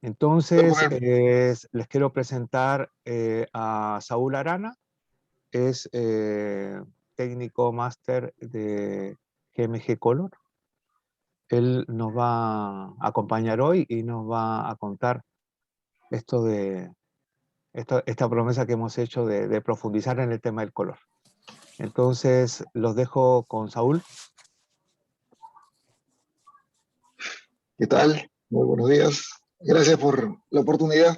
Entonces, Bueno, les quiero presentar a Saúl Arana, es técnico máster de GMG Color. Él nos va a acompañar hoy y nos va a contar esto de esta promesa que hemos hecho de profundizar en el tema del color. Entonces, los dejo con Saúl. ¿qué tal? Muy buenos días. Gracias por la oportunidad.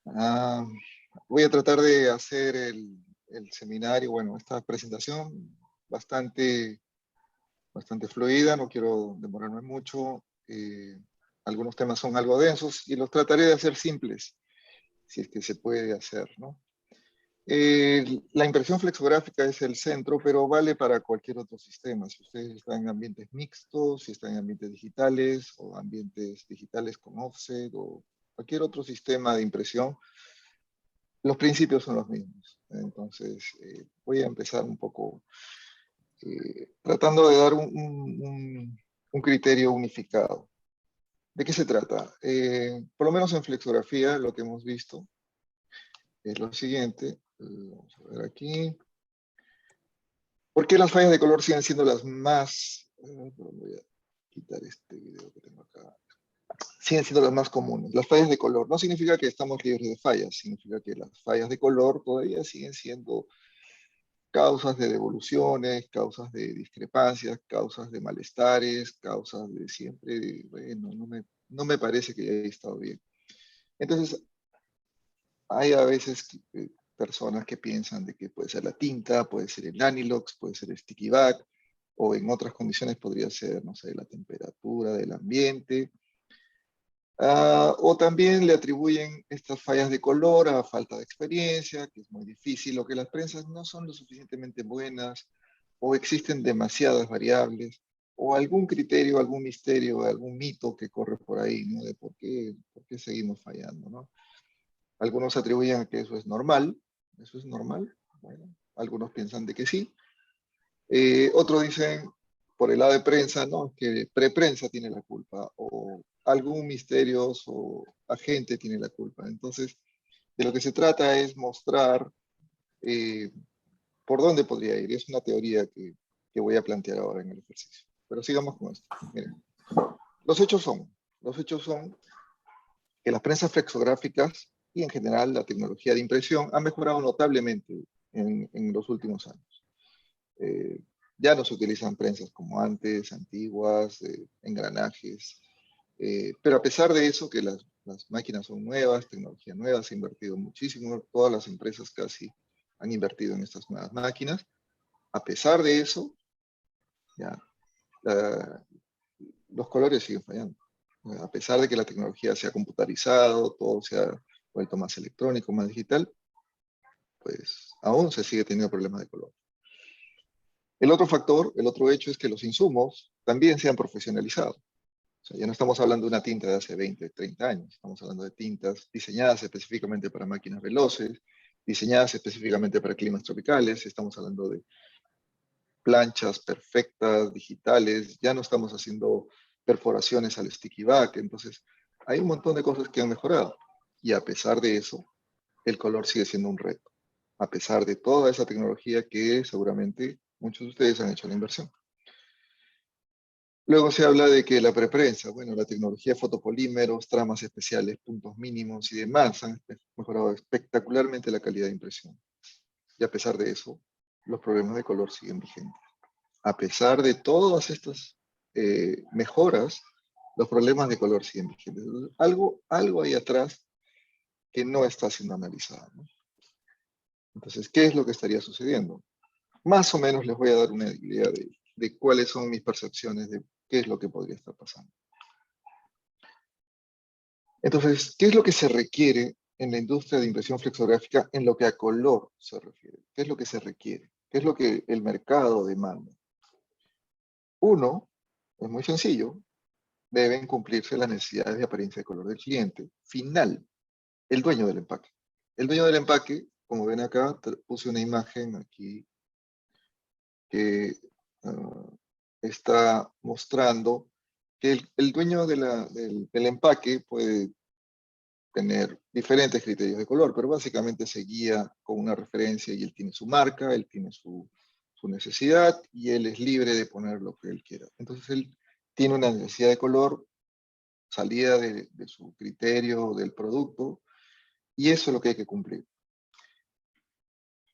Ah, Voy a tratar de hacer el seminario, bueno, esta presentación bastante, bastante fluida, no quiero demorarme mucho. Algunos temas son algo densos y los trataré de hacer simples, si es que se puede hacer, ¿no? La impresión flexográfica es el centro, pero vale para cualquier otro sistema. Si ustedes están en ambientes mixtos, si están en ambientes digitales o ambientes digitales con offset o cualquier otro sistema de impresión, los principios son los mismos. Entonces, voy a empezar un poco tratando de dar un criterio unificado. ¿De qué se trata? Por lo menos en flexografía, lo que hemos visto es lo siguiente. Vamos a ver aquí. ¿Por qué las fallas de color siguen siendo las más... voy a quitar este video que tengo acá. Siguen siendo las más comunes. Las fallas de color no significa que estamos libres de fallas, significa que las fallas de color todavía siguen siendo causas de devoluciones, causas de discrepancias, causas de malestares, causas de siempre, bueno, no me parece que haya estado bien. Entonces, hay a veces personas que piensan de que puede ser la tinta, puede ser el Anilox, puede ser el sticky back, o en otras condiciones podría ser, no sé, la temperatura del ambiente. O también le atribuyen estas fallas de color a falta de experiencia, que es muy difícil, o que las prensas no son lo suficientemente buenas, o existen demasiadas variables, o algún criterio, algún misterio, algún mito que corre por ahí, ¿no? De por qué seguimos fallando, ¿no? Algunos atribuyen a que eso es normal, bueno, algunos piensan de que sí. Otros dicen, por el lado de prensa, no, que preprensa tiene la culpa, o algún misterioso agente tiene la culpa. Entonces, de lo que se trata es mostrar eh, por dónde podría ir. Es una teoría que voy a plantear ahora en el ejercicio. Pero sigamos con esto. Miren, los hechos son que las prensas flexográficas y en general la tecnología de impresión ha mejorado notablemente en los últimos años. Eh, ya no se utilizan prensas como antes, antiguas, engranajes, pero a pesar de eso, que las máquinas son nuevas, tecnología nueva, se ha invertido muchísimo, todas las empresas casi han invertido en estas nuevas máquinas. A pesar de eso, ya, la, los colores siguen fallando. A pesar de que la tecnología se ha computarizado, todo se ha vuelto más electrónico, más digital, pues aún se sigue teniendo problemas de color. El otro factor, el otro hecho es que los insumos también se han profesionalizado. O sea, ya no estamos hablando de una tinta de hace 20, 30 años, estamos hablando de tintas diseñadas específicamente para máquinas veloces, diseñadas específicamente para climas tropicales, estamos hablando de planchas perfectas, digitales, ya no estamos haciendo perforaciones al sticky back, entonces hay un montón de cosas que han mejorado. Y a pesar de eso, el color sigue siendo un reto, a pesar de toda esa tecnología que seguramente muchos de ustedes han hecho la inversión. Luego se habla de que la preprensa, bueno, la tecnología de fotopolímeros, tramas especiales, puntos mínimos y demás han mejorado espectacularmente la calidad de impresión. Y a pesar de eso, los problemas de color siguen vigentes. A pesar de todas estas mejoras, los problemas de color siguen vigentes. Algo hay atrás que no está siendo analizado, ¿no? Entonces, ¿qué es lo que estaría sucediendo? Más o menos les voy a dar una idea de cuáles son mis percepciones de qué es lo que podría estar pasando. Entonces, ¿qué es lo que se requiere en la industria de impresión flexográfica en lo que a color se refiere? ¿Qué es lo que se requiere? ¿Qué es lo que el mercado demanda? Uno, es muy sencillo, deben cumplirse las necesidades de apariencia de color del cliente final, el dueño del empaque. El dueño del empaque, como ven acá, puse una imagen aquí que está mostrando que el dueño del empaque puede tener diferentes criterios de color, pero básicamente se guía con una referencia y él tiene su marca, él tiene su necesidad y él es libre de poner lo que él quiera. Entonces él tiene una necesidad de color, salida de su criterio del producto, y eso es lo que hay que cumplir.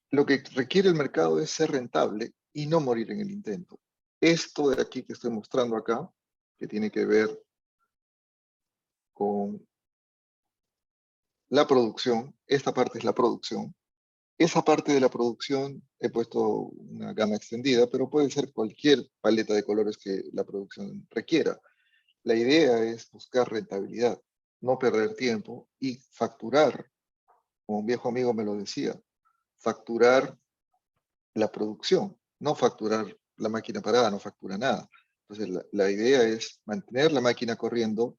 Lo que requiere el mercado es ser rentable y no morir en el intento. Esto de aquí que estoy mostrando acá, que tiene que ver con la producción, esta parte es la producción. Esa parte de la producción he puesto una gama extendida, pero puede ser cualquier paleta de colores que la producción requiera. La idea es buscar rentabilidad, no perder tiempo y facturar, como un viejo amigo me lo decía, facturar la producción, no facturar la máquina parada, no factura nada. Entonces la idea es mantener la máquina corriendo,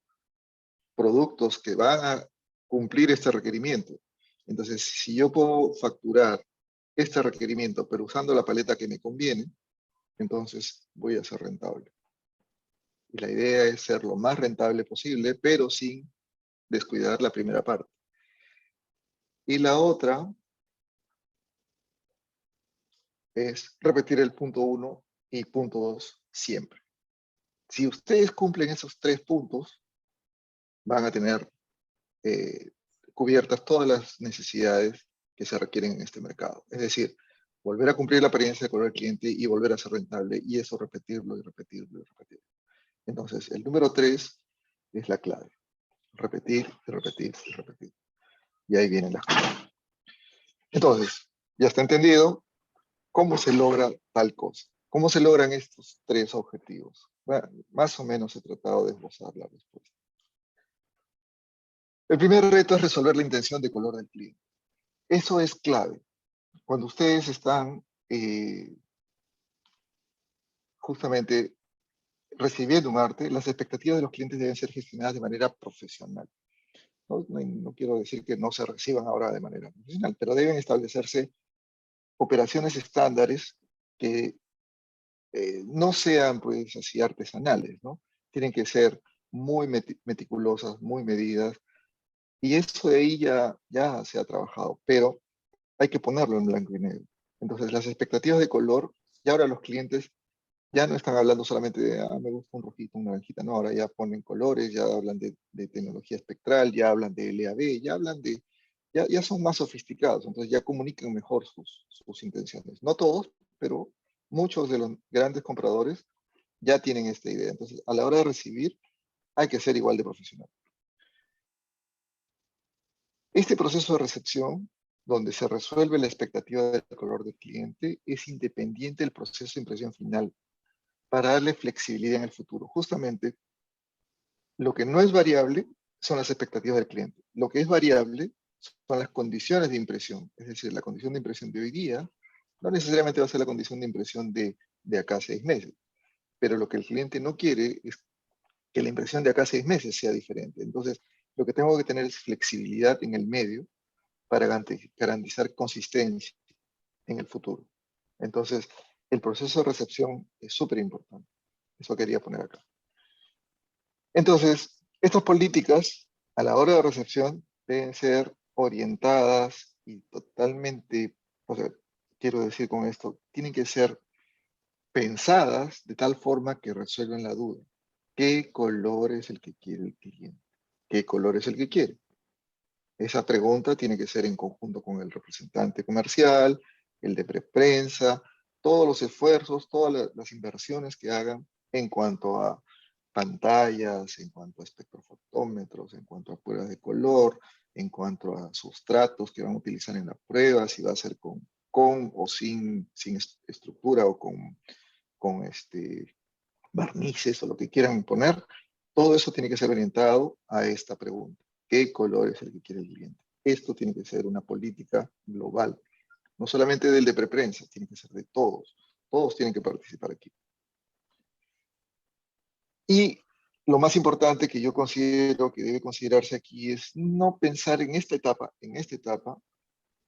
productos que van a cumplir este requerimiento. Entonces, si yo puedo facturar este requerimiento, pero usando la paleta que me conviene, entonces voy a ser rentable. Y la idea es ser lo más rentable posible, pero sin descuidar la primera parte. Y la otra es repetir el punto 1 y punto 2 siempre. Si ustedes cumplen esos 3 puntos, van a tener cubiertas todas las necesidades que se requieren en este mercado. Es decir, volver a cumplir la apariencia de color del cliente y volver a ser rentable, y eso repetirlo y repetirlo y repetirlo. Entonces, el número 3 es la clave. Repetir y repetir y repetir. Y ahí vienen las cosas. Entonces, ya está entendido cómo se logra tal cosa. ¿Cómo se logran estos 3 objetivos? Bueno, más o menos he tratado de esbozar la respuesta. El primer reto es resolver la intención de color del cliente. Eso es clave. Cuando ustedes están justamente recibiendo un arte, las expectativas de los clientes deben ser gestionadas de manera profesional. No quiero decir que no se reciban ahora de manera profesional, pero deben establecerse operaciones estándares que no sean pues así artesanales, ¿no? Tienen que ser muy meticulosas, muy medidas, y eso de ahí ya se ha trabajado, pero hay que ponerlo en blanco y negro. Entonces, las expectativas de color, y ahora los clientes ya no están hablando solamente de, me gusta un rojito, una naranjita, no, ahora ya ponen colores, ya hablan de tecnología espectral, ya hablan de LAB, ya hablan de, ya son más sofisticados, entonces ya comunican mejor sus intenciones. No todos, pero muchos de los grandes compradores ya tienen esta idea. Entonces, a la hora de recibir, hay que ser igual de profesional. Este proceso de recepción, donde se resuelve la expectativa del color del cliente, es independiente del proceso de impresión final, para darle flexibilidad en el futuro. Justamente, lo que no es variable son las expectativas del cliente. Lo que es variable son las condiciones de impresión. Es decir, la condición de impresión de hoy día no necesariamente va a ser la condición de impresión de acá a 6 meses. Pero lo que el cliente no quiere es que la impresión de acá a 6 meses sea diferente. Entonces, lo que tengo que tener es flexibilidad en el medio para garantizar consistencia en el futuro. Entonces, el proceso de recepción es súper importante. Eso quería poner acá. Entonces, estas políticas a la hora de recepción deben ser orientadas y totalmente, o sea, quiero decir con esto, tienen que ser pensadas de tal forma que resuelvan la duda. ¿Qué color es el que quiere el cliente? ¿Qué color es el que quiere? Esa pregunta tiene que ser en conjunto con el representante comercial, el de preprensa, todos los esfuerzos, todas las inversiones que hagan en cuanto a pantallas, en cuanto a espectrofotómetros, en cuanto a pruebas de color, en cuanto a sustratos que van a utilizar en la prueba, si va a ser con o sin estructura o con barnices o lo que quieran poner, todo eso tiene que ser orientado a esta pregunta. ¿Qué color es el que quiere el cliente? Esto tiene que ser una política global, no solamente del de preprensa, tiene que ser de todos. Todos tienen que participar aquí. Y lo más importante que yo considero que debe considerarse aquí es no pensar en esta etapa,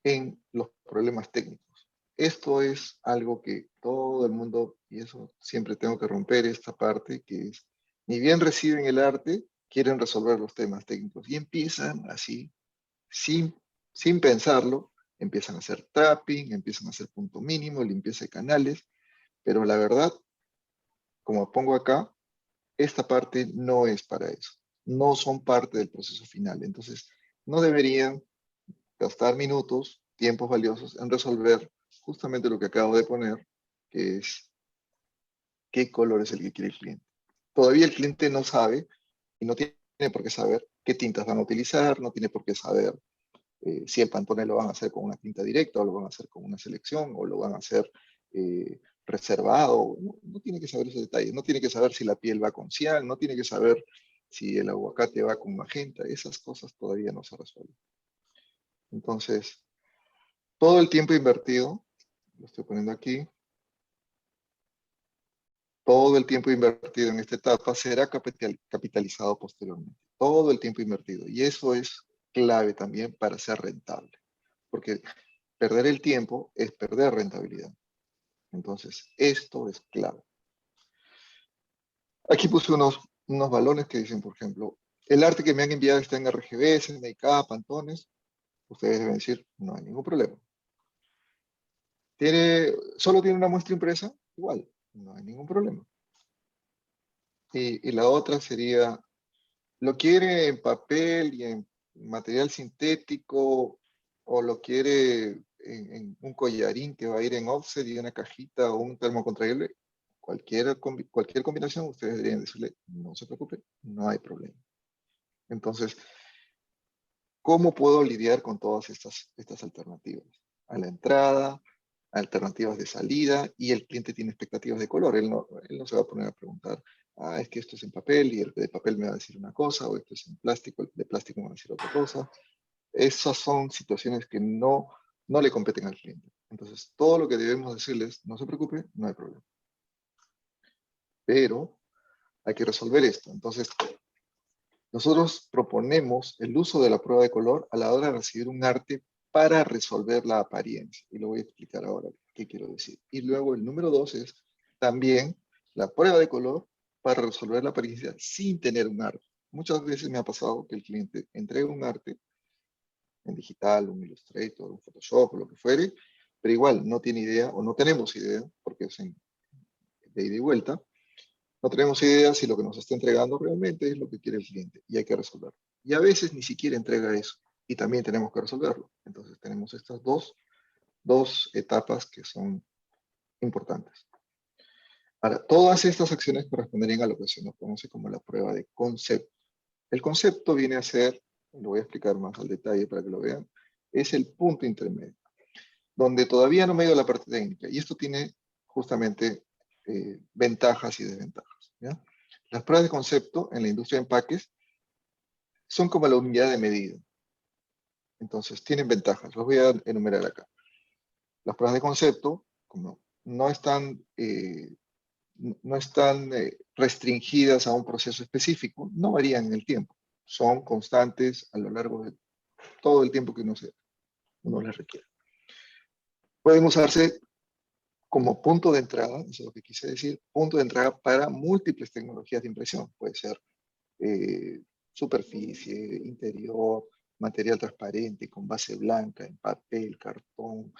en los problemas técnicos. Esto es algo que todo el mundo, y eso siempre tengo que romper esta parte, que es Ni bien reciben el arte, quieren resolver los temas técnicos y empiezan así, sin pensarlo, empiezan a hacer tapping, empiezan a hacer punto mínimo, limpieza de canales, pero la verdad, como pongo acá, esta parte no es para eso. No son parte del proceso final. Entonces, no deberían gastar minutos, tiempos valiosos en resolver justamente lo que acabo de poner, que es qué color es el que quiere el cliente. Todavía el cliente no sabe y no tiene por qué saber qué tintas van a utilizar, no tiene por qué saber si el Pantone lo van a hacer con una tinta directa o lo van a hacer con una selección o lo van a hacer reservado. No tiene que saber esos detalles, no tiene que saber si la piel va con cian, no tiene que saber si el aguacate va con magenta, esas cosas todavía no se resuelven. Entonces, todo el tiempo invertido, lo estoy poniendo aquí, todo el tiempo invertido en esta etapa será capitalizado posteriormente. Todo el tiempo invertido. Y eso es clave también para ser rentable. Porque perder el tiempo es perder rentabilidad. Entonces, esto es clave. Aquí puse unos balones que dicen, por ejemplo, el arte que me han enviado está en RGB, SNK, Pantones. Ustedes deben decir, no hay ningún problema. ¿Solo tiene una muestra impresa? Igual, no hay ningún problema. Y la otra sería, ¿lo quiere en papel y en material sintético o lo quiere en un collarín que va a ir en offset y una cajita o un termocontraíble? Cualquier combinación, ustedes deberían decirle, no se preocupe, no hay problema. Entonces, ¿cómo puedo lidiar con todas estas alternativas? A la entrada, alternativas de salida, y el cliente tiene expectativas de color. Él no se va a poner a preguntar, es que esto es en papel y el de papel me va a decir una cosa, o esto es en plástico, el de plástico me va a decir otra cosa. Esas son situaciones que no le competen al cliente. Entonces, todo lo que debemos decirles, no se preocupe, no hay problema. Pero hay que resolver esto. Entonces, nosotros proponemos el uso de la prueba de color a la hora de recibir un arte para resolver la apariencia. Y lo voy a explicar ahora qué quiero decir. Y luego el número 2 es también la prueba de color para resolver la apariencia sin tener un arte. Muchas veces me ha pasado que el cliente entrega un arte en digital, un Illustrator, un Photoshop, o lo que fuere, pero igual no tiene idea o no tenemos idea, porque es de ida y vuelta, no tenemos idea si lo que nos está entregando realmente es lo que quiere el cliente y hay que resolverlo. Y a veces ni siquiera entrega eso y también tenemos que resolverlo. Entonces tenemos estas dos etapas que son importantes. Ahora, todas estas acciones corresponderían a lo que se nos conoce como la prueba de concepto. El concepto viene a ser, lo voy a explicar más al detalle para que lo vean, es el punto intermedio, donde todavía no me he ido a la parte técnica. Y esto tiene justamente ventajas y desventajas. ¿Ya? Las pruebas de concepto en la industria de empaques son como la unidad de medida. Entonces, tienen ventajas. Los voy a enumerar acá. Las pruebas de concepto, como no están restringidas a un proceso específico, no varían en el tiempo. Son constantes a lo largo de todo el tiempo que uno les requiere. Pueden usarse como punto de entrada, eso es lo que quise decir, punto de entrada para múltiples tecnologías de impresión. Puede ser superficie, interior, material transparente con base blanca, en papel, cartón,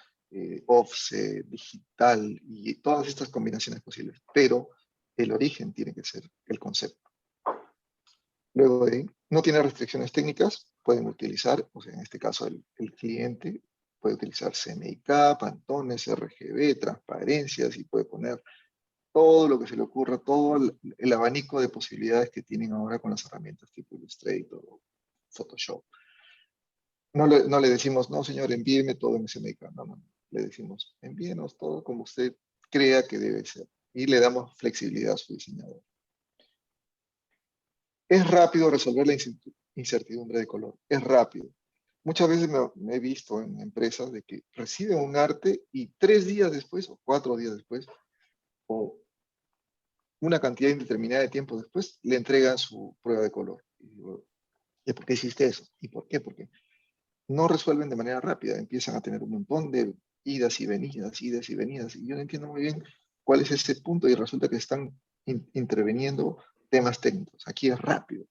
offset, digital y todas estas combinaciones posibles. Pero el origen tiene que ser el concepto. Luego de ahí, no tiene restricciones técnicas, pueden utilizar, o sea, en este caso el cliente puede utilizar CMYK, Pantones, RGB, transparencias y puede poner todo lo que se le ocurra, todo el abanico de posibilidades que tienen ahora con las herramientas tipo Illustrator o Photoshop. No le decimos, no señor, envíeme todo en SMK, no. Le decimos, envíenos todo como usted crea que debe ser. Y le damos flexibilidad a su diseñador. Es rápido resolver la incertidumbre de color, es rápido. Muchas veces me he visto en empresas de que reciben un arte y 3 días después o 4 días después o una cantidad indeterminada de tiempo después le entregan su prueba de color. Y digo, ¿y por qué hiciste eso? ¿Y por qué? Porque no resuelven de manera rápida, empiezan a tener un montón de idas y venidas, y yo no entiendo muy bien cuál es ese punto y resulta que están interviniendo temas técnicos. Aquí es rápido.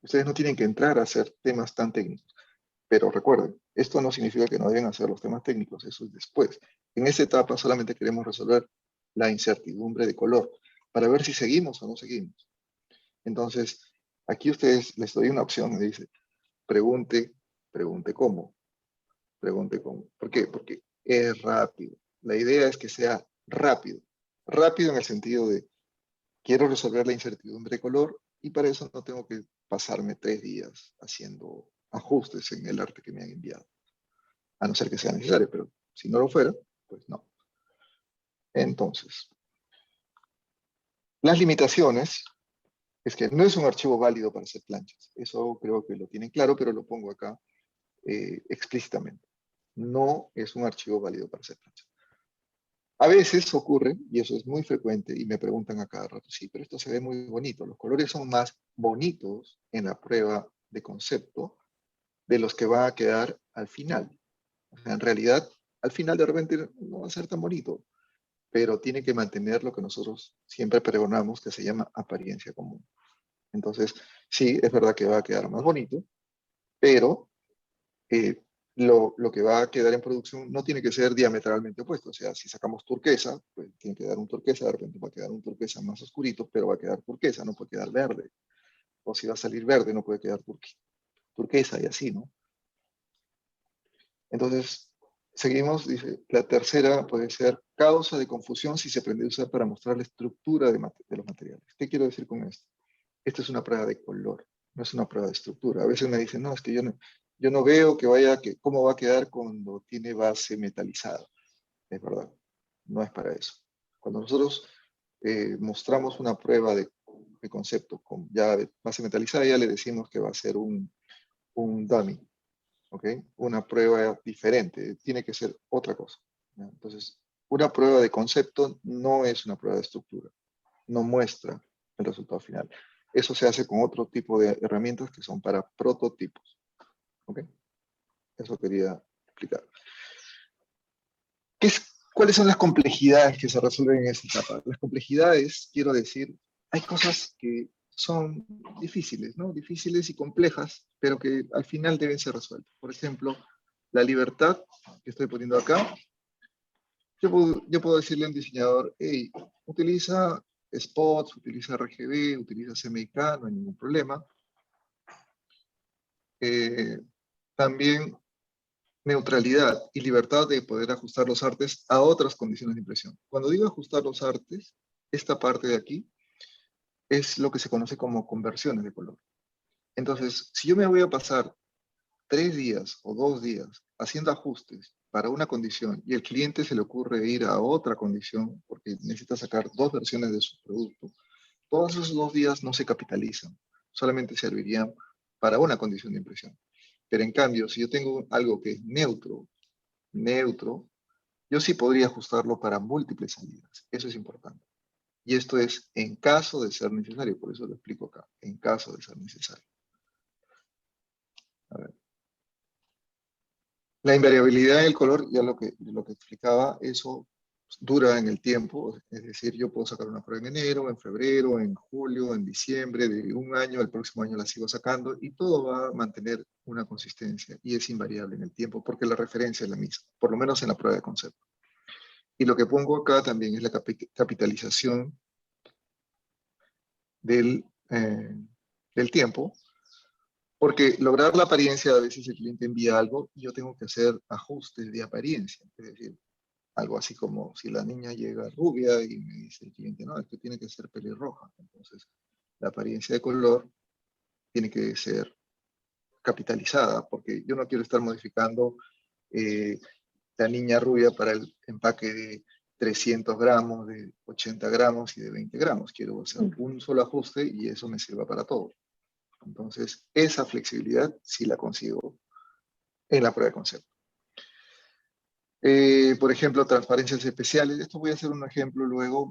Ustedes no tienen que entrar a hacer temas tan técnicos. Pero recuerden, esto no significa que no deben hacer los temas técnicos, eso es después. En esta etapa solamente queremos resolver la incertidumbre de color, para ver si seguimos o no seguimos. Entonces, aquí ustedes les doy una opción, me dice, pregunte cómo. Pregunte cómo. ¿Por qué? Porque es rápido. La idea es que sea rápido. Rápido en el sentido de, quiero resolver la incertidumbre de color y para eso no tengo que pasarme 3 días haciendo ajustes en el arte que me han enviado. A no ser que sea necesario, pero si no lo fuera, pues no. Entonces, las limitaciones es que no es un archivo válido para hacer planchas. Eso creo que lo tienen claro, pero lo pongo acá explícitamente. No es un archivo válido para hacer planchas. A veces ocurre, y eso es muy frecuente, y me preguntan a cada rato, sí, pero esto se ve muy bonito. Los colores son más bonitos en la prueba de concepto de los que va a quedar al final. O sea, en realidad, al final de repente no va a ser tan bonito, pero tiene que mantener lo que nosotros siempre pregonamos, que se llama apariencia común. Entonces, sí, es verdad que va a quedar más bonito, pero lo que va a quedar en producción no tiene que ser diametralmente opuesto. O sea, si sacamos turquesa, pues tiene que dar un turquesa, de repente va a quedar un turquesa más oscurito, pero va a quedar turquesa, no puede quedar verde. O si va a salir verde, no puede quedar turquesa y así, ¿no? Entonces, seguimos, dice, la tercera puede ser causa de confusión si se aprende a usar para mostrar la estructura de los materiales. ¿Qué quiero decir con esto? Esta es una prueba de color, no es una prueba de estructura. A veces me dicen, no, es que yo no veo cómo va a quedar cuando tiene base metalizada. Es verdad, no es para eso. Cuando nosotros mostramos una prueba de concepto con ya de base metalizada, ya le decimos que va a ser un dummy. ¿Ok? Una prueba diferente, tiene que ser otra cosa. ¿Ya? Entonces, una prueba de concepto no es una prueba de estructura, no muestra el resultado final. Eso se hace con otro tipo de herramientas que son para prototipos. ¿Ok? Eso quería explicar. ¿Cuáles son las complejidades que se resuelven en esta etapa? Las complejidades, quiero decir, hay cosas que son difíciles, ¿no? Difíciles y complejas, pero que al final deben ser resueltas. Por ejemplo, la libertad que estoy poniendo acá. Yo puedo decirle a un diseñador, hey, utiliza spots, utiliza RGB, utiliza CMYK, no hay ningún problema. También neutralidad y libertad de poder ajustar los artes a otras condiciones de impresión. Cuando digo ajustar los artes, esta parte de aquí es lo que se conoce como conversiones de color. Entonces, si yo me voy a pasar 3 días o 2 días haciendo ajustes para una condición y el cliente se le ocurre ir a otra condición porque necesita sacar 2 versiones de su producto, todos esos 2 días no se capitalizan, solamente servirían para una condición de impresión. Pero en cambio, si yo tengo algo que es neutro, yo sí podría ajustarlo para múltiples salidas. Eso es importante. Y esto es en caso de ser necesario, por eso lo explico acá, en caso de ser necesario. A ver. La invariabilidad del color, ya lo que explicaba, eso dura en el tiempo, es decir, yo puedo sacar una prueba en enero, en febrero, en julio, en diciembre, de un año, el próximo año la sigo sacando y todo va a mantener una consistencia y es invariable en el tiempo porque la referencia es la misma, por lo menos en la prueba de concepto. Y lo que pongo acá también es la capitalización del tiempo, porque lograr la apariencia, a veces el cliente envía algo y yo tengo que hacer ajustes de apariencia, es decir, algo así como si la niña llega rubia y me dice el cliente, no, esto tiene que ser pelirroja. Entonces, la apariencia de color tiene que ser capitalizada, porque yo no quiero estar modificando la niña rubia para el empaque de 300 gramos, de 80 gramos y de 20 gramos. Quiero hacer un solo ajuste y eso me sirva para todo. Entonces, esa flexibilidad sí la consigo en la prueba de concepto. Por ejemplo, transparencias especiales. Esto voy a hacer un ejemplo luego.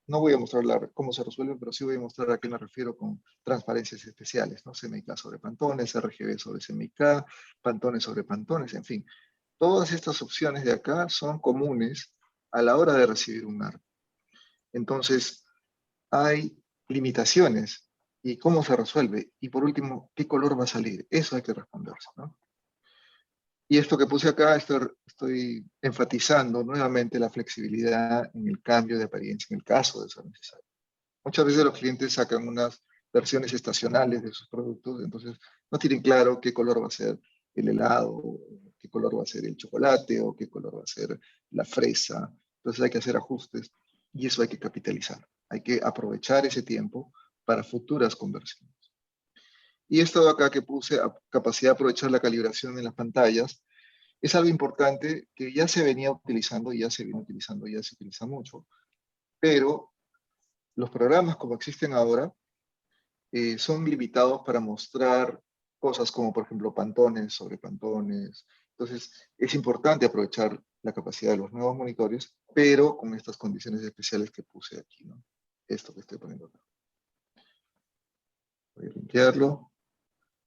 No voy a mostrar cómo se resuelven, pero sí voy a mostrar a qué me refiero con transparencias especiales, ¿no? CMYK sobre pantones, RGB sobre CMYK, pantones sobre pantones, en fin. Todas estas opciones de acá son comunes a la hora de recibir un arte. Entonces, hay limitaciones y cómo se resuelve. Y por último, ¿qué color va a salir? Eso hay que responderse, ¿no? Y esto que puse acá, estoy enfatizando nuevamente la flexibilidad en el cambio de apariencia en el caso de ser necesario. Muchas veces los clientes sacan unas versiones estacionales de sus productos, entonces no tienen claro qué color va a ser el helado, qué color va a ser el chocolate o qué color va a ser la fresa. Entonces hay que hacer ajustes y eso hay que capitalizar. Hay que aprovechar ese tiempo para futuras conversiones. Y esto de acá que puse, capacidad de aprovechar la calibración en las pantallas, es algo importante que ya se venía utilizando, ya se viene utilizando, ya se utiliza mucho, pero los programas como existen ahora son limitados para mostrar cosas como, por ejemplo, pantones sobre pantones. Entonces, es importante aprovechar la capacidad de los nuevos monitores, pero con estas condiciones especiales que puse aquí, ¿no? Esto que estoy poniendo acá. Voy a limpiarlo.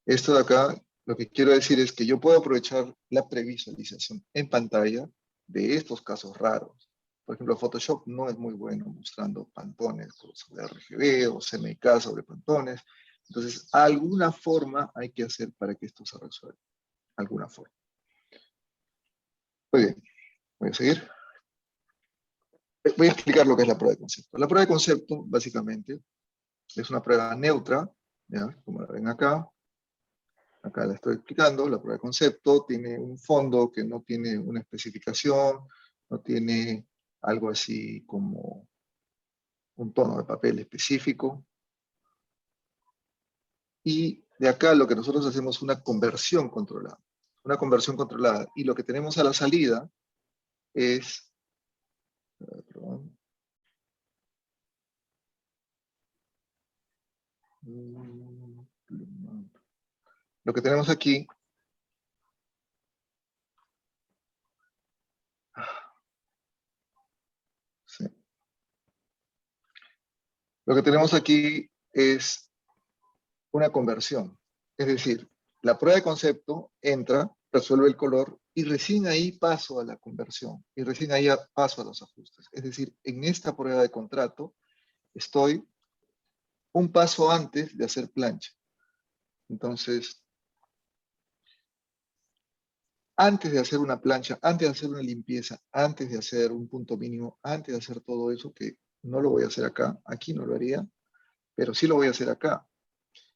Esto de acá, lo que quiero decir es que yo puedo aprovechar la previsualización en pantalla de estos casos raros. Por ejemplo, Photoshop no es muy bueno mostrando pantones sobre RGB o CMYK sobre pantones. Entonces, alguna forma hay que hacer para que esto se resuelva. Alguna forma. Muy bien, voy a seguir. Voy a explicar lo que es la prueba de concepto. La prueba de concepto, básicamente, es una prueba neutra, ¿ya? Como la ven acá. Acá la estoy explicando, la prueba de concepto tiene un fondo que no tiene una especificación, no tiene algo así como un tono de papel específico. Y de acá lo que nosotros hacemos es una conversión controlada. Una conversión controlada. Y lo que tenemos a la salida es... Perdón. Lo que tenemos aquí sí. Lo que tenemos aquí es una conversión. Es decir, la prueba de concepto entra, resuelve el color y recién ahí paso a la conversión y recién ahí paso a los ajustes. Es decir, en esta prueba de contrato estoy un paso antes de hacer plancha. Entonces, antes de hacer una plancha, antes de hacer una limpieza, antes de hacer un punto mínimo, antes de hacer todo eso, que no lo voy a hacer acá, aquí no lo haría, pero sí lo voy a hacer acá.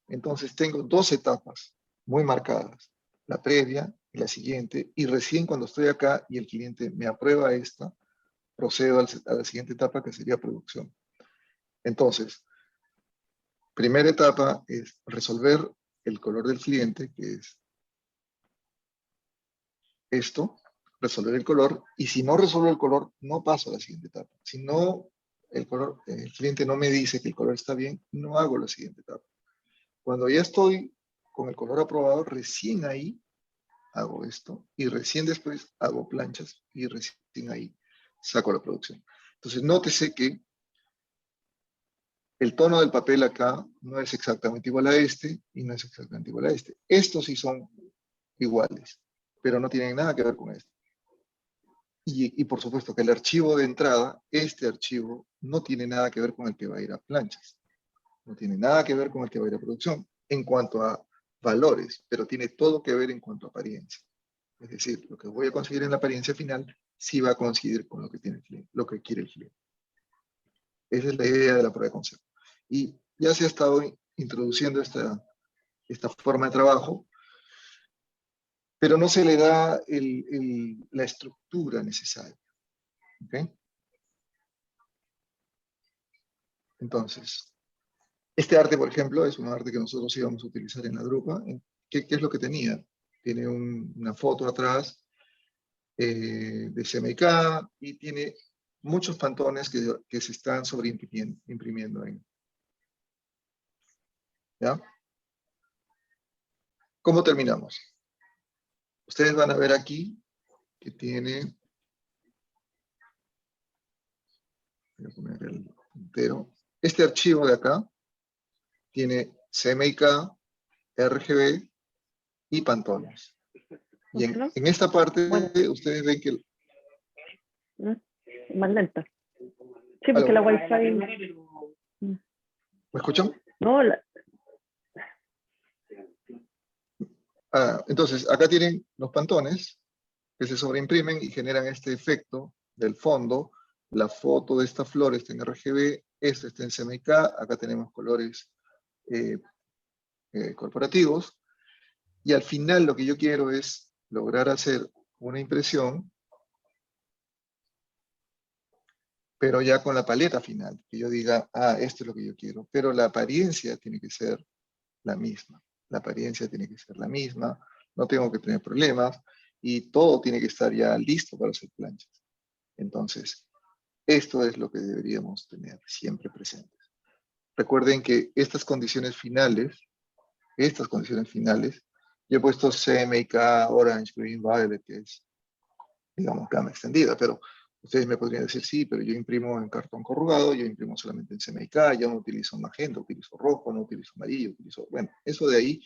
Entonces tengo dos etapas muy marcadas, la previa y la siguiente, y recién cuando estoy acá y el cliente me aprueba esta, procedo a la siguiente etapa que sería producción. Entonces, primera etapa es resolver el color del cliente, que es esto, resolver el color, y si no resuelvo el color, no paso a la siguiente etapa. Si no, el cliente no me dice que el color está bien, no hago la siguiente etapa. Cuando ya estoy con el color aprobado, recién ahí hago esto y recién después hago planchas y recién ahí saco la producción. Entonces, nótese que el tono del papel acá no es exactamente igual a este y no es exactamente igual a este. Estos sí son iguales, pero no tienen nada que ver con esto. Y por supuesto que el archivo de entrada, este archivo, no tiene nada que ver con el que va a ir a planchas. No tiene nada que ver con el que va a ir a producción en cuanto a valores, pero tiene todo que ver en cuanto a apariencia. Es decir, lo que voy a conseguir en la apariencia final sí va a coincidir con lo que tiene el cliente, lo que quiere el cliente. Esa es la idea de la prueba de concepto. Y ya se ha estado introduciendo esta forma de trabajo, pero no se le da la estructura necesaria. ¿Okay? Entonces, este arte, por ejemplo, es un arte que nosotros íbamos a utilizar en la Drupa. ¿Qué es lo que tenía? Tiene una foto atrás de CMYK y tiene muchos pantones que se están sobreimprimiendo ahí. ¿Ya? ¿Cómo terminamos? Ustedes van a ver aquí que tiene... Voy a poner el entero. Este archivo de acá tiene CMYK, RGB y pantones. Y en esta parte ustedes ven que... Más lenta. Sí, porque la Wi-Fi... ¿Me escuchan? No, Entonces, acá tienen los pantones que se sobreimprimen y generan este efecto del fondo. La foto de esta flor está en RGB, esta está en CMYK, acá tenemos colores corporativos, y al final lo que yo quiero es lograr hacer una impresión, pero ya con la paleta final, que yo diga, esto es lo que yo quiero, pero la apariencia tiene que ser la misma, la apariencia tiene que ser la misma, no tengo que tener problemas, y todo tiene que estar ya listo para hacer planchas. Entonces, esto es lo que deberíamos tener siempre presentes. Recuerden que estas condiciones finales, yo he puesto CMYK, Orange, Green, Violet, que es, digamos, gama extendida, pero ustedes me podrían decir, sí, pero yo imprimo en cartón corrugado, yo imprimo solamente en CMYK, yo no utilizo magenta, utilizo rojo, no utilizo amarillo, bueno, eso de ahí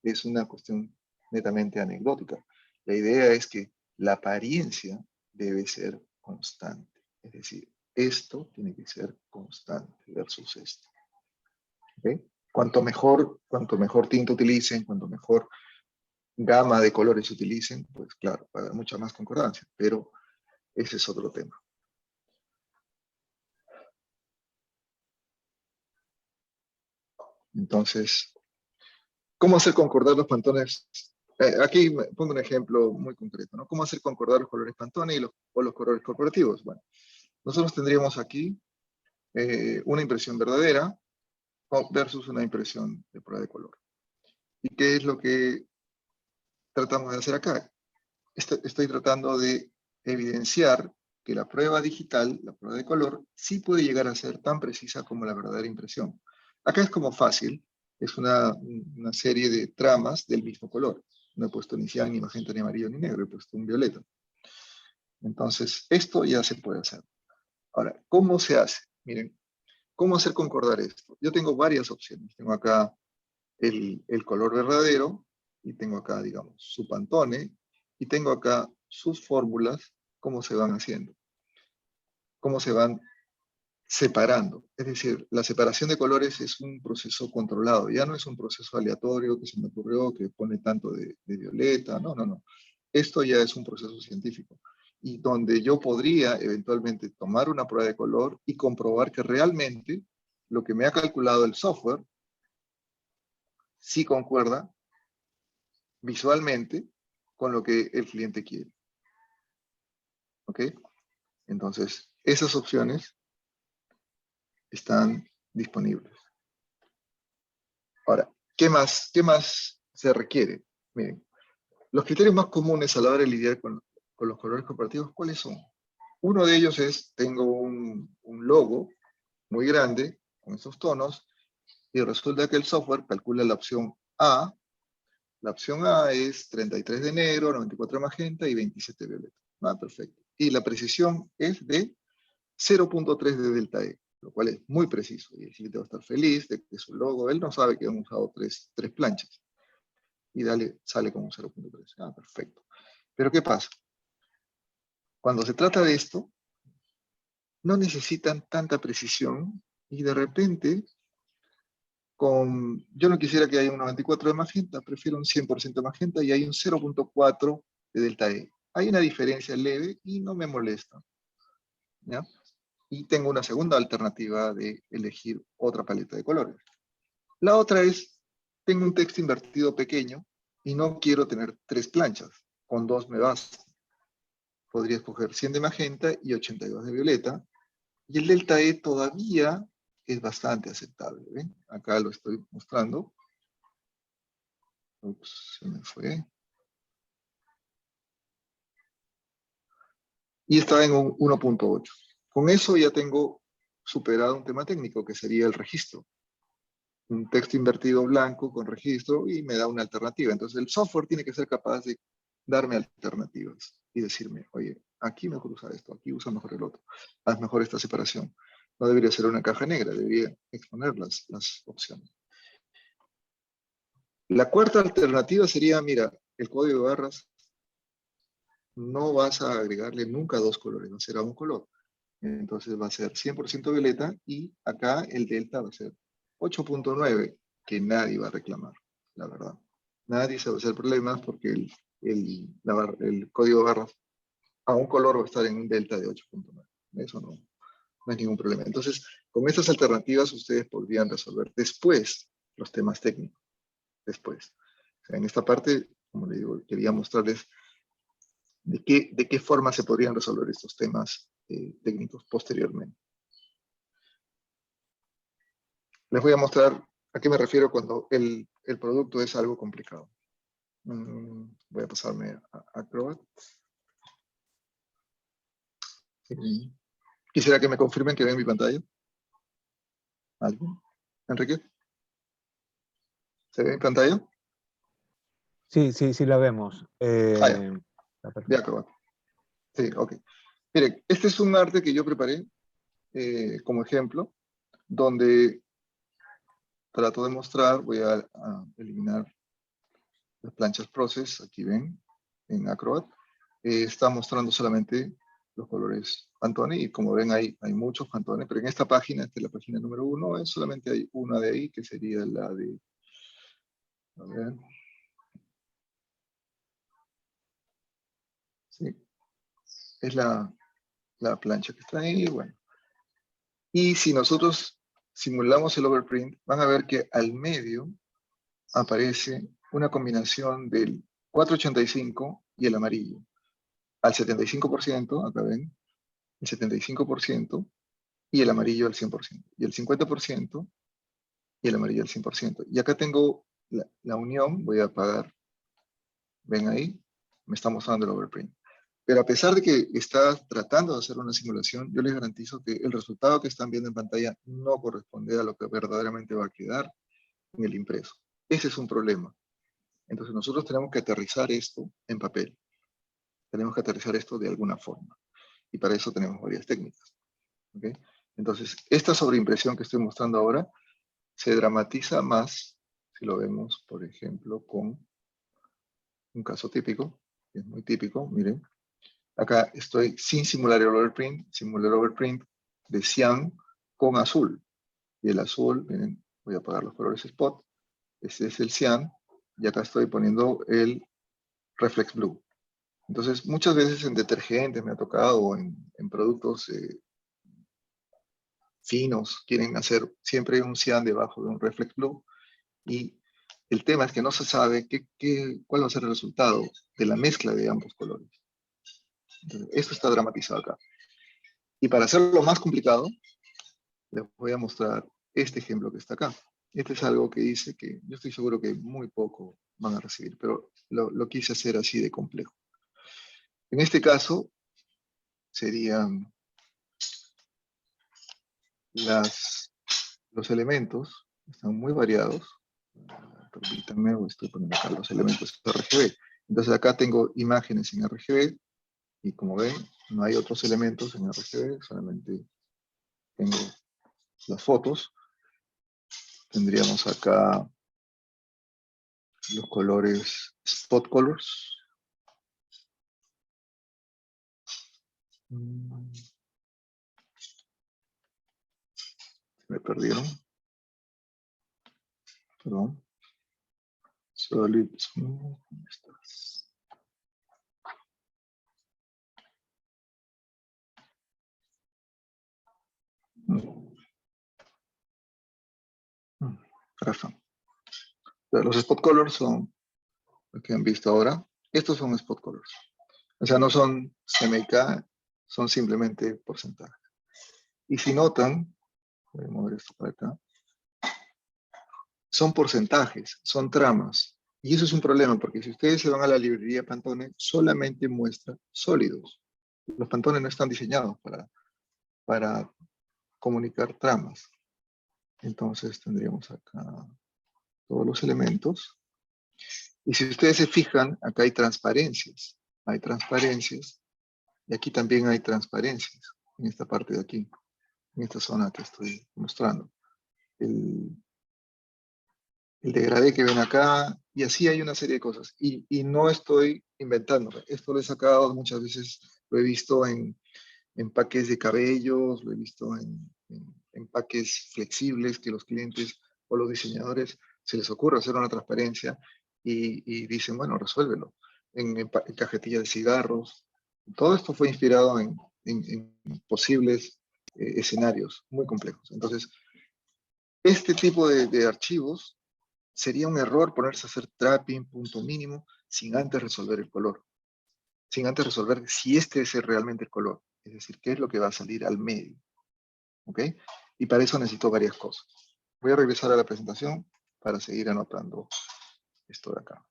es una cuestión netamente anecdótica. La idea es que la apariencia debe ser constante, es decir, esto tiene que ser constante versus esto. ¿Okay? Cuanto mejor tinta utilicen, cuanto mejor gama de colores utilicen, pues claro, va a haber mucha más concordancia, pero ese es otro tema. Entonces, ¿cómo hacer concordar los pantones? Aquí pongo un ejemplo muy concreto, ¿no? ¿Cómo hacer concordar los colores Pantone o los colores corporativos? Bueno, nosotros tendríamos aquí una impresión verdadera versus una impresión de prueba de color. ¿Y qué es lo que tratamos de hacer acá? Estoy tratando de evidenciar que la prueba digital, la prueba de color, sí puede llegar a ser tan precisa como la verdadera impresión. Acá es como fácil, es una serie de tramas del mismo color. No he puesto ni cian, ni magenta, ni amarillo, ni negro, he puesto un violeta. Entonces, esto ya se puede hacer. Ahora, ¿cómo se hace? Miren, ¿cómo hacer concordar esto? Yo tengo varias opciones. Tengo acá el color verdadero, y tengo acá, digamos, su Pantone, y tengo acá sus fórmulas, cómo se van haciendo, cómo se van separando. Es decir, la separación de colores es un proceso controlado, ya no es un proceso aleatorio que se me ocurrió, que pone tanto de violeta, no, no, no. Esto ya es un proceso científico, y donde yo podría eventualmente tomar una prueba de color y comprobar que realmente lo que me ha calculado el software sí concuerda visualmente con lo que el cliente quiere. ¿Ok? Entonces, esas opciones están disponibles. Ahora, ¿qué más se requiere? Miren, los criterios más comunes a la hora de lidiar con los colores corporativos, ¿cuáles son? Uno de ellos es, tengo un logo muy grande con estos tonos, y resulta que el software calcula la opción A. La opción A es 33 de negro, 94 de magenta y 27 de violeta. Perfecto. Y la precisión es de 0.3 de delta E, lo cual es muy preciso. Y el cliente va a estar feliz de que su logo, él no sabe que han usado tres planchas. Y sale como 0.3. Perfecto. Pero ¿qué pasa? Cuando se trata de esto, no necesitan tanta precisión, y de repente, yo no quisiera que haya un 94 de magenta, prefiero un 100% de magenta, y hay un 0.4 de delta E. Hay una diferencia leve y no me molesta, ¿ya? Y tengo una segunda alternativa de elegir otra paleta de colores. La otra es, tengo un texto invertido pequeño y no quiero tener 3 planchas, con 2 me basta. Podría escoger 100 de magenta y 82 de violeta, y el delta E todavía es bastante aceptable. ¿Ven? Acá lo estoy mostrando. Ups, se me fue. Y está en un 1.8. Con eso ya tengo superado un tema técnico, que sería el registro. Un texto invertido blanco con registro, y me da una alternativa. Entonces el software tiene que ser capaz de darme alternativas y decirme, oye, aquí mejor usa esto, aquí usa mejor el otro, haz mejor esta separación. No debería ser una caja negra, debería exponer las opciones. La cuarta alternativa sería, mira, el código de barras no vas a agregarle nunca 2 colores, va a ser a un color. Entonces va a ser 100% violeta, y acá el delta va a ser 8.9, que nadie va a reclamar, la verdad. Nadie se va a hacer problemas porque el código de barras a un color va a estar en un delta de 8.9. Eso no hay ningún problema. Entonces, con estas alternativas ustedes podrían resolver después los temas técnicos. Después. O sea, en esta parte, como le digo, quería mostrarles de qué forma se podrían resolver estos temas técnicos posteriormente. Les voy a mostrar a qué me refiero cuando el producto es algo complicado. Voy a pasarme a Acrobat. Quisiera que me confirmen que ven mi pantalla. ¿Alguien? ¿Enrique? ¿Se ve mi pantalla? Sí, sí, sí la vemos. De Acrobat. Sí, ok. Miren, este es un arte que yo preparé como ejemplo, donde trato de mostrar, voy a eliminar las planchas Process, aquí ven, en Acrobat. Está mostrando solamente los colores Pantone, y como ven hay muchos Pantone, pero en esta página, esta es la página número 1, solamente hay una de ahí, que sería la de, a ver, sí, es la plancha que está ahí, bueno. Y si nosotros simulamos el overprint, van a ver que al medio aparece una combinación del 485 y el amarillo. Al 75%, acá ven, el 75% y el amarillo al 100%. Y el 50% y el amarillo al 100%. Y acá tengo la unión, voy a apagar, ven ahí, me está mostrando el overprint. Pero a pesar de que está tratando de hacer una simulación, yo les garantizo que el resultado que están viendo en pantalla no corresponde a lo que verdaderamente va a quedar en el impreso. Ese es un problema. Entonces nosotros tenemos que aterrizar esto en papel. Tenemos que aterrizar esto de alguna forma. Y para eso tenemos varias técnicas. ¿Okay? Entonces, esta sobreimpresión que estoy mostrando ahora se dramatiza más si lo vemos, por ejemplo, con un caso típico, que es muy típico, miren. Acá estoy sin simular el overprint, simulé el overprint de cian con azul. Y el azul, miren, voy a apagar los colores spot. Este es el cian, y acá estoy poniendo el reflex blue. Entonces, muchas veces en detergentes me ha tocado, o en productos finos, quieren hacer siempre un cian debajo de un reflex blue, y el tema es que no se sabe cuál va a ser el resultado de la mezcla de ambos colores. Entonces, esto está dramatizado acá. Y para hacerlo más complicado, les voy a mostrar este ejemplo que está acá. Este es algo que dice que yo estoy seguro que muy poco van a recibir, pero lo quise hacer así de complejo. En este caso, serían los elementos, están muy variados. Permítanme, estoy poniendo acá los elementos RGB. Entonces acá tengo imágenes en RGB, y como ven, no hay otros elementos en RGB, solamente tengo las fotos. Tendríamos acá los colores spot colors. Me perdieron. Perdón. Solid smooth. ¿Dónde estás? Razón. Los spot colors son lo que han visto ahora. Estos son spot colors. O sea, no son CMYK, son simplemente porcentajes. Y si notan, voy a mover esto para acá, son porcentajes, son tramas. Y eso es un problema, porque si ustedes se van a la librería Pantone, solamente muestra sólidos. Los Pantone no están diseñados para comunicar tramas. Entonces tendríamos acá todos los elementos. Y si ustedes se fijan, acá hay transparencias. Hay transparencias. Y aquí también hay transparencias, en esta parte de aquí, en esta zona que estoy mostrando. El degradé que ven acá, y así hay una serie de cosas. Y no estoy inventándome. Esto lo he sacado muchas veces, lo he visto en empaques de cabellos, lo he visto en empaques flexibles que los clientes o los diseñadores se les ocurre hacer una transparencia y dicen, bueno, resuélvelo. En cajetilla de cigarros. Todo esto fue inspirado en posibles escenarios muy complejos. Entonces, este tipo de archivos sería un error ponerse a hacer trapping, punto mínimo, sin antes resolver el color. Sin antes resolver si este es realmente el color. Es decir, qué es lo que va a salir al medio. ¿Ok? Y para eso necesito varias cosas. Voy a regresar a la presentación para seguir anotando esto de acá.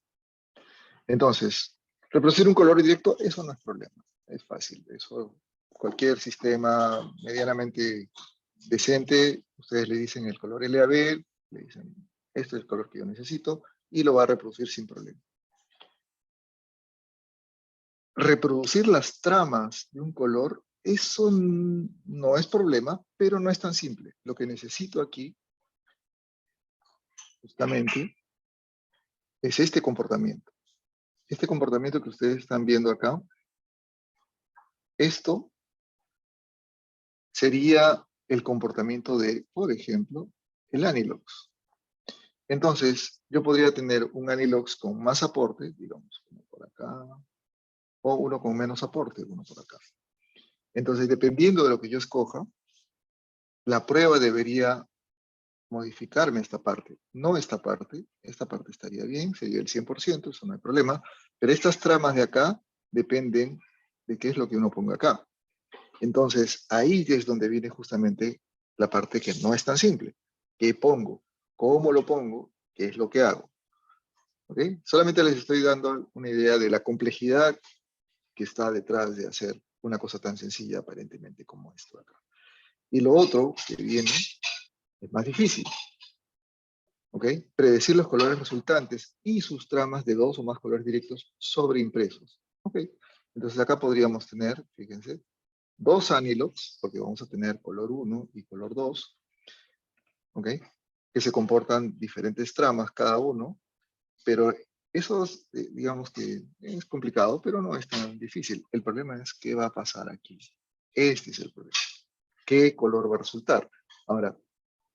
Entonces, reproducir un color directo, eso no es problema. Es fácil. Eso, cualquier sistema medianamente decente, ustedes le dicen el color LAB, le dicen, este es el color que yo necesito, y lo va a reproducir sin problema. Reproducir las tramas de un color, eso no es problema, pero no es tan simple. Lo que necesito aquí, justamente, es este comportamiento. Este comportamiento que ustedes están viendo acá, esto sería el comportamiento de, por ejemplo, el Anilox. Entonces, yo podría tener un Anilox con más aporte, digamos, uno por acá, o uno con menos aporte, uno por acá. Entonces, dependiendo de lo que yo escoja, la prueba debería modificarme esta parte. No esta parte estaría bien, sería el 100%, eso no hay problema, pero estas tramas de acá dependen de qué es lo que uno ponga acá. Entonces, ahí es donde viene justamente la parte que no es tan simple. ¿Qué pongo? ¿Cómo lo pongo? ¿Qué es lo que hago? ¿Ok? Solamente les estoy dando una idea de la complejidad que está detrás de hacer una cosa tan sencilla aparentemente como esto de acá. Y lo otro que viene es más difícil. ¿Ok? Predecir los colores resultantes y sus tramas de 2 o más colores directos sobreimpresos. ¿Ok? Entonces acá podríamos tener, fíjense, 2 Anilox, porque vamos a tener color 1 y color 2, ¿ok? Que se comportan diferentes tramas cada uno, pero eso digamos que es complicado, pero no es tan difícil. El problema es qué va a pasar aquí. Este es el problema. ¿Qué color va a resultar? Ahora,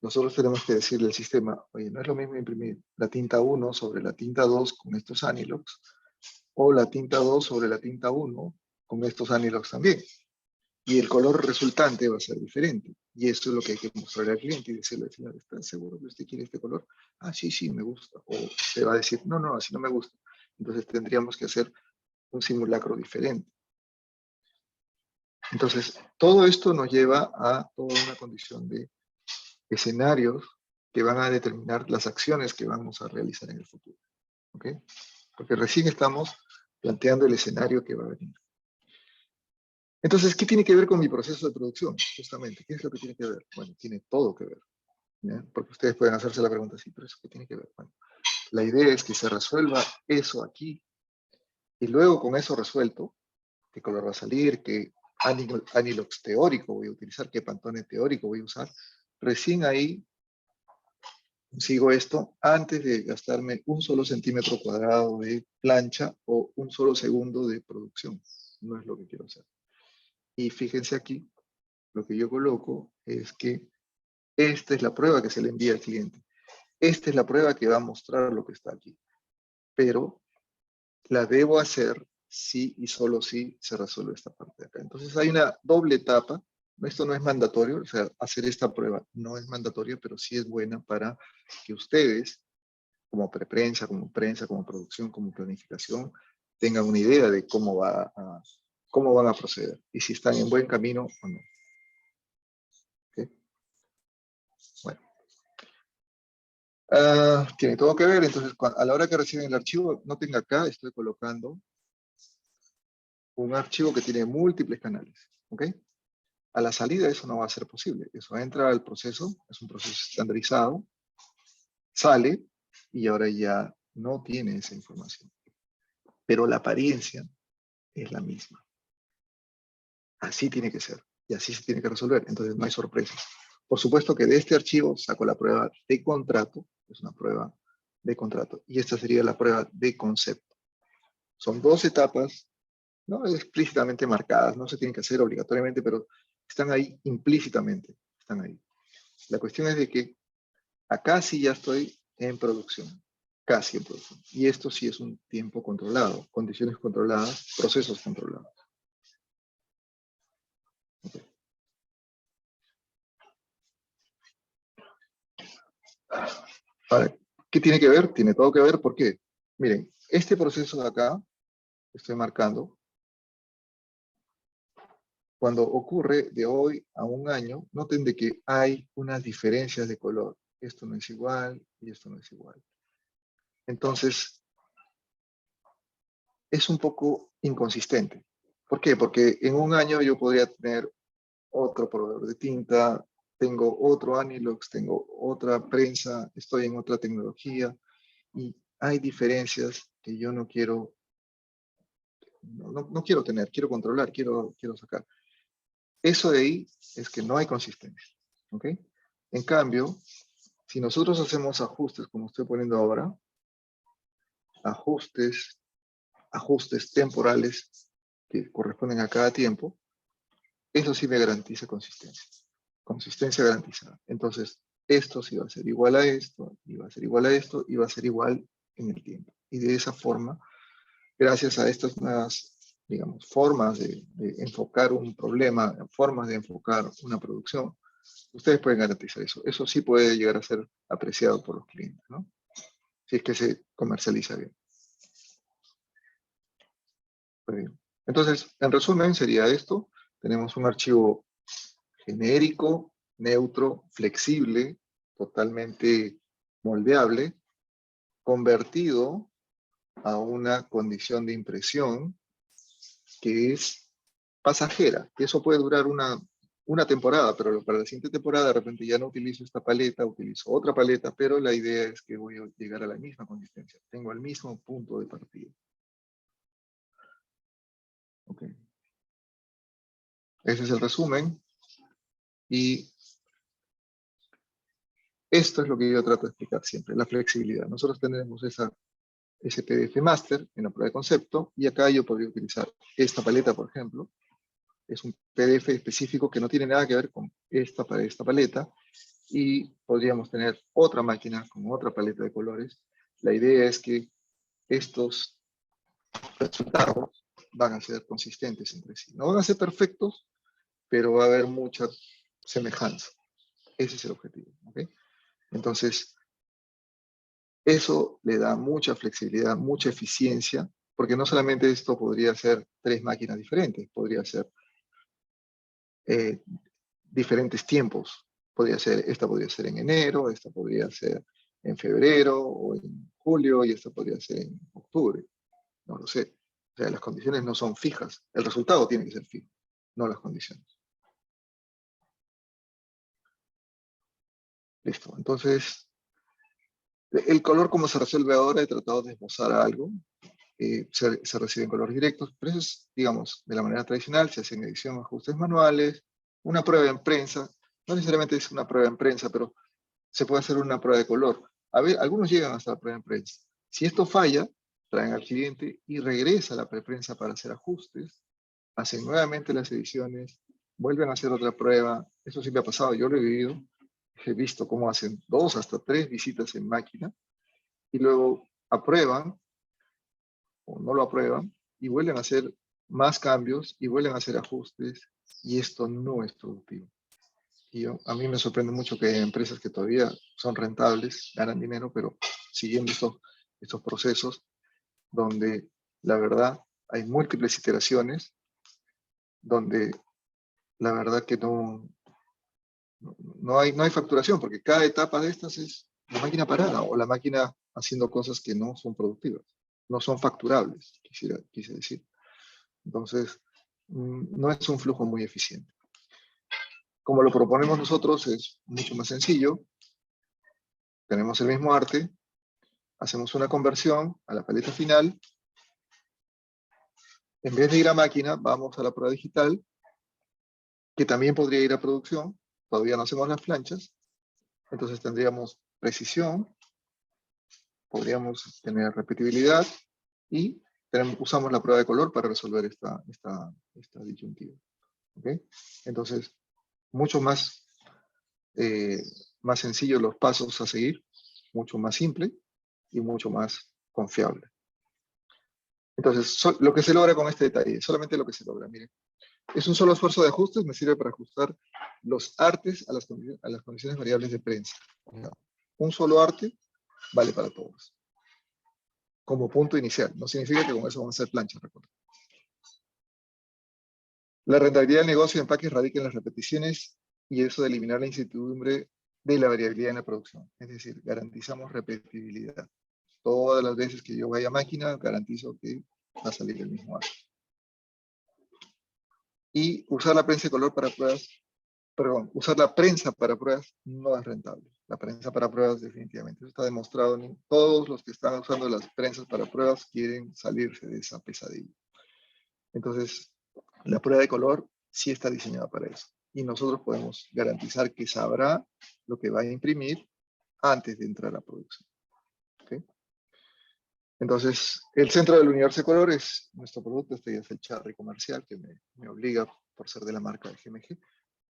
nosotros tenemos que decirle al sistema, oye, no es lo mismo imprimir la tinta 1 sobre la tinta 2 con estos Anilox, o la tinta 2 sobre la tinta 1 con estos Anilox también. Y el color resultante va a ser diferente. Y eso es lo que hay que mostrarle al cliente y decirle al señor, ¿está seguro que usted quiere este color? Ah, sí, sí, me gusta. O se va a decir, no, no, así no me gusta. Entonces tendríamos que hacer un simulacro diferente. Entonces, todo esto nos lleva a toda una condición de escenarios que van a determinar las acciones que vamos a realizar en el futuro. ¿Ok? Porque recién estamos planteando el escenario que va a venir. Entonces, ¿qué tiene que ver con mi proceso de producción? Justamente, ¿qué es lo que tiene que ver? Bueno, tiene todo que ver. ¿Ya? Porque ustedes pueden hacerse la pregunta, sí, pero ¿eso qué tiene que ver? Bueno, la idea es que se resuelva eso aquí, y luego con eso resuelto, qué color va a salir, qué Anilox teórico voy a utilizar, qué Pantone teórico voy a usar, recién ahí sigo esto antes de gastarme un solo centímetro cuadrado de plancha o un solo segundo de producción. No es lo que quiero hacer. Y fíjense aquí, lo que yo coloco es que esta es la prueba que se le envía al cliente. Esta es la prueba que va a mostrar lo que está aquí. Pero la debo hacer si y solo si se resuelve esta parte de acá. Entonces hay una doble etapa. Esto no es mandatorio, o sea, hacer esta prueba no es mandatorio, pero sí es buena para que ustedes, como preprensa, como prensa, como producción, como planificación, tengan una idea de cómo van a proceder y si están en buen camino o no. ¿Okay? Bueno. Tiene todo que ver, entonces a la hora que reciben el archivo, noten acá, estoy colocando un archivo que tiene múltiples canales, ¿ok? A la salida eso no va a ser posible, eso entra al proceso, es un proceso estandarizado, sale y ahora ya no tiene esa información. Pero la apariencia es la misma. Así tiene que ser y así se tiene que resolver, entonces no hay sorpresas. Por supuesto que de este archivo saco la prueba de contrato, es una prueba de contrato, y esta sería la prueba de concepto. Son 2 etapas, no explícitamente marcadas, no se tienen que hacer obligatoriamente, pero están ahí implícitamente, están ahí. La cuestión es de que Acá sí ya estoy en producción, casi en producción. Y esto sí es un tiempo controlado, condiciones controladas, procesos controlados. Okay. Ahora, ¿qué tiene que ver? Tiene todo que ver, ¿por qué? Miren, este proceso de acá, estoy marcando, cuando ocurre de hoy a un año, noten de que hay unas diferencias de color. Esto no es igual y esto no es igual. Entonces, es un poco inconsistente. ¿Por qué? Porque en un año yo podría tener otro proveedor de tinta, tengo otro Anilox, tengo otra prensa, estoy en otra tecnología y hay diferencias que yo no quiero, no quiero tener, quiero controlar, quiero sacar. Eso de ahí es que no hay consistencia. ¿Ok? En cambio, si nosotros hacemos ajustes, como estoy poniendo ahora, ajustes temporales que corresponden a cada tiempo, eso sí me garantiza consistencia. Consistencia garantizada. Entonces, esto sí va a ser igual a esto, y va a ser igual a esto, y va a ser igual en el tiempo. Y de esa forma, gracias a estas nuevas, digamos, formas de enfocar un problema, formas de enfocar una producción, ustedes pueden garantizar eso. Eso sí puede llegar a ser apreciado por los clientes, ¿no? Si es que se comercializa bien. Muy bien. Entonces, en resumen, sería esto. Tenemos un archivo genérico, neutro, flexible, totalmente moldeable, convertido a una condición de impresión que es pasajera. Y eso puede durar una temporada, pero para la siguiente temporada de repente ya no utilizo esta paleta, utilizo otra paleta, pero la idea es que voy a llegar a la misma consistencia. Tengo el mismo punto de partida. Okay. Ese es el resumen. Y esto es lo que yo trato de explicar siempre, la flexibilidad. Nosotros tenemos ese PDF Master en la prueba de concepto, y acá yo podría utilizar esta paleta, por ejemplo. Es un PDF específico que no tiene nada que ver con esta paleta, y podríamos tener otra máquina con otra paleta de colores. La idea es que estos resultados van a ser consistentes entre sí. No van a ser perfectos, pero va a haber mucha semejanza. Ese es el objetivo. ¿Okay? Entonces, eso le da mucha flexibilidad, mucha eficiencia, porque no solamente esto podría ser 3 máquinas diferentes, podría ser diferentes tiempos. Esta podría ser en enero, esta podría ser en febrero o en julio, y esta podría ser en octubre. No lo sé. O sea, las condiciones no son fijas. El resultado tiene que ser fijo, no las condiciones. Listo. Entonces, el color como se resuelve ahora, he tratado de esbozar algo. Se reciben colores directos, pero eso es, digamos, de la manera tradicional. Se hace en edición, ajustes manuales, una prueba en prensa. No necesariamente es una prueba en prensa, pero se puede hacer una prueba de color. A ver, algunos llegan hasta la prueba en prensa. Si esto falla, traen al cliente y regresa a la preprensa para hacer ajustes, hacen nuevamente las ediciones, vuelven a hacer otra prueba. Eso sí me ha pasado, yo lo he vivido. He visto cómo hacen 2 hasta 3 visitas en máquina y luego aprueban o no lo aprueban y vuelven a hacer más cambios y vuelven a hacer ajustes, y esto no es productivo. Y a mí me sorprende mucho que hay empresas que todavía son rentables, ganan dinero, pero siguiendo estos procesos donde la verdad hay múltiples iteraciones, donde la verdad que no hay facturación, porque cada etapa de estas es la máquina parada o la máquina haciendo cosas que no son productivas, no son facturables, quise decir. Entonces, no es un flujo muy eficiente. Como lo proponemos nosotros, es mucho más sencillo. Tenemos el mismo arte, hacemos una conversión a la paleta final. En vez de ir a máquina, vamos a la prueba digital, que también podría ir a producción. Todavía no hacemos las planchas. Entonces tendríamos precisión, podríamos tener repetibilidad, y usamos la prueba de color para resolver esta disyuntiva. ¿Okay? Entonces, mucho más más sencillo los pasos a seguir, mucho más simple y mucho más confiable. Entonces, lo que se logra con este detalle, solamente lo que se logra, miren. Es un solo esfuerzo de ajustes, me sirve para ajustar los artes a las condiciones variables de prensa. Un solo arte vale para todos. Como punto inicial. No significa que con eso vamos a hacer planchas, recuerden. La rentabilidad del negocio de empaques radica en las repeticiones y eso de eliminar la incertidumbre de la variabilidad en la producción. Es decir, garantizamos repetibilidad. Todas las veces que yo vaya a máquina, garantizo que va a salir el mismo arte. Y usar la prensa de color para pruebas, perdón, usar la prensa para pruebas no es rentable. La prensa para pruebas definitivamente. Eso está demostrado. Todos los que están usando las prensas para pruebas quieren salirse de esa pesadilla. Entonces, la prueba de color sí está diseñada para eso. Y nosotros podemos garantizar que sabrá lo que va a imprimir antes de entrar a producción. ¿Okay? Entonces, el centro del universo de color es nuestro producto. Este ya es el cherry comercial que me obliga, por ser de la marca de GMG,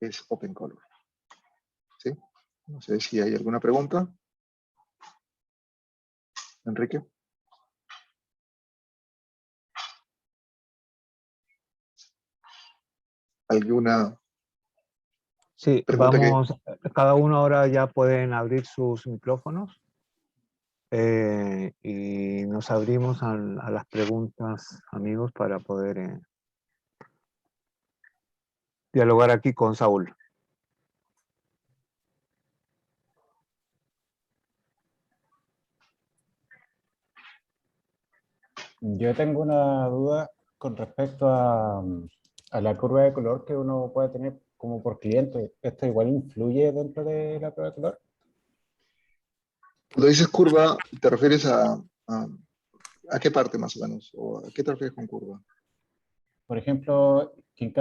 es Open Color. ¿Sí? No sé si hay alguna pregunta. Enrique. ¿Alguna Sí, pregunta que... vamos, cada uno ahora ya pueden abrir sus micrófonos y nos abrimos a las preguntas, amigos, para poder dialogar aquí con Saúl. Yo tengo una duda con respecto a la curva de color que uno puede tener como por cliente. ¿Esto igual influye dentro de la prueba de color? Cuando dices curva, ¿te refieres a qué parte más o menos? ¿O a qué te refieres con curva? Por ejemplo, que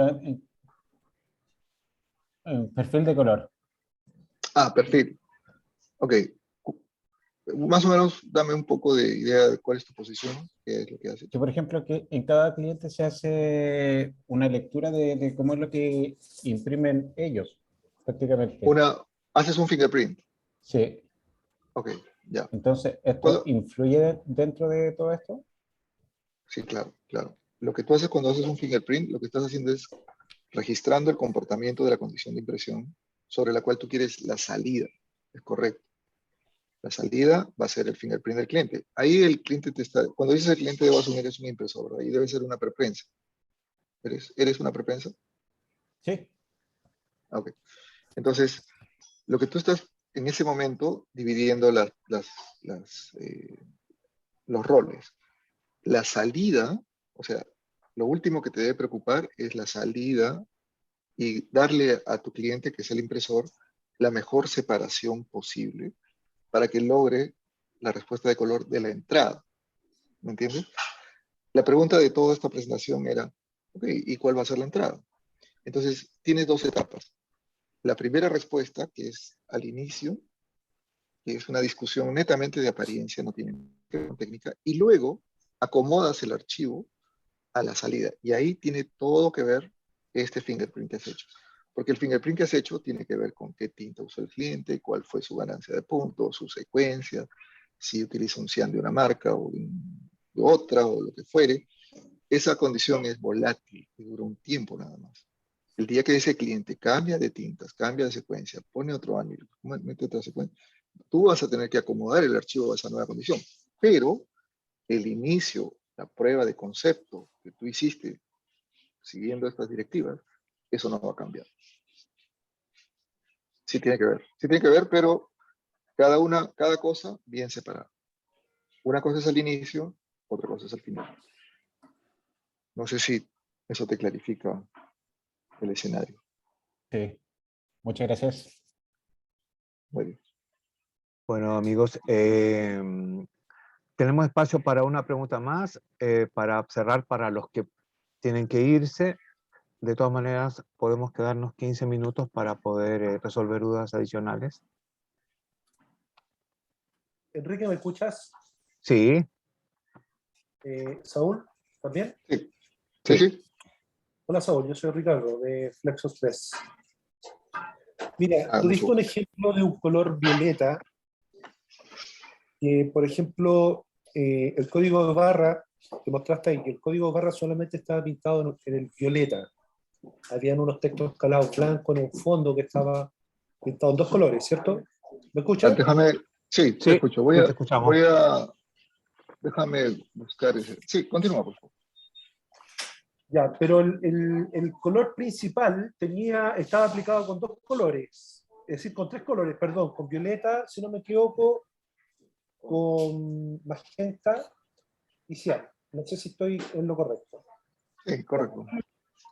en perfil de color. Ah, perfil. Ok. Más o menos dame un poco de idea de cuál es tu posición, qué es lo que haces. Que por ejemplo, que en cada cliente se hace una lectura de cómo es lo que imprimen ellos, prácticamente. Haces un fingerprint. Sí. Ok, ya. Entonces, ¿esto influye dentro de todo esto? Sí, claro, claro. Lo que tú haces cuando haces un fingerprint, lo que estás haciendo es registrando el comportamiento de la condición de impresión sobre la cual tú quieres la salida. Es correcto. La salida va a ser el fingerprint del cliente. Ahí el cliente te está... Cuando dices el cliente, debo asumir es un impresor. Ahí debe ser una preprensa. ¿Eres una preprensa? Sí. Ok. Entonces, lo que tú estás en ese momento dividiendo los roles. La salida, o sea, lo último que te debe preocupar es la salida y darle a tu cliente, que es el impresor, la mejor separación posible para que logre la respuesta de color de la entrada. ¿Me entiendes? La pregunta de toda esta presentación era, ok, ¿y cuál va a ser la entrada? Entonces, tienes dos etapas. La primera respuesta, que es al inicio, que es una discusión netamente de apariencia, no tiene que ver con técnica, y luego acomodas el archivo a la salida. Y ahí tiene todo que ver este fingerprint que has hecho. Porque el fingerprint que has hecho tiene que ver con qué tinta usó el cliente, cuál fue su ganancia de puntos, su secuencia, si utiliza un cian de una marca o de otra o lo que fuere. Esa condición es volátil y dura un tiempo nada más. El día que ese cliente cambia de tintas, cambia de secuencia, pone otro ángulo, mete otra secuencia, tú vas a tener que acomodar el archivo a esa nueva condición. Pero el inicio, la prueba de concepto que tú hiciste siguiendo estas directivas, eso no va a cambiar. Sí tiene que ver, pero cada cosa bien separada. Una cosa es el inicio, otra cosa es el final. No sé si eso te clarifica el escenario. Sí. Muchas gracias. Muy bien. Bueno, amigos, tenemos espacio para una pregunta más, para cerrar para los que tienen que irse. De todas maneras, podemos quedarnos 15 minutos para poder resolver dudas adicionales. Enrique, ¿me escuchas? Sí. Saúl, ¿también? Sí. Sí. Sí. Hola Saúl, yo soy Ricardo de Flexos 3. Mira, Ah, tú mucho diste un gusto. ejemplo de un color violeta, que por ejemplo, el código de barra que mostraste ahí, que el código de barra solamente estaba pintado en el violeta. Habían unos textos calados blancos en un fondo que estaba pintado en dos colores, ¿cierto? ¿Me escuchas? Déjame, sí, te Sí, escucho. sí, te escuchamos. Déjame buscar ese. Sí, continúa, por favor. Ya, pero el color principal estaba aplicado con dos colores, es decir, con tres colores, perdón, con violeta, si no me equivoco, con magenta y cian. No sé si estoy en lo correcto. Sí, correcto.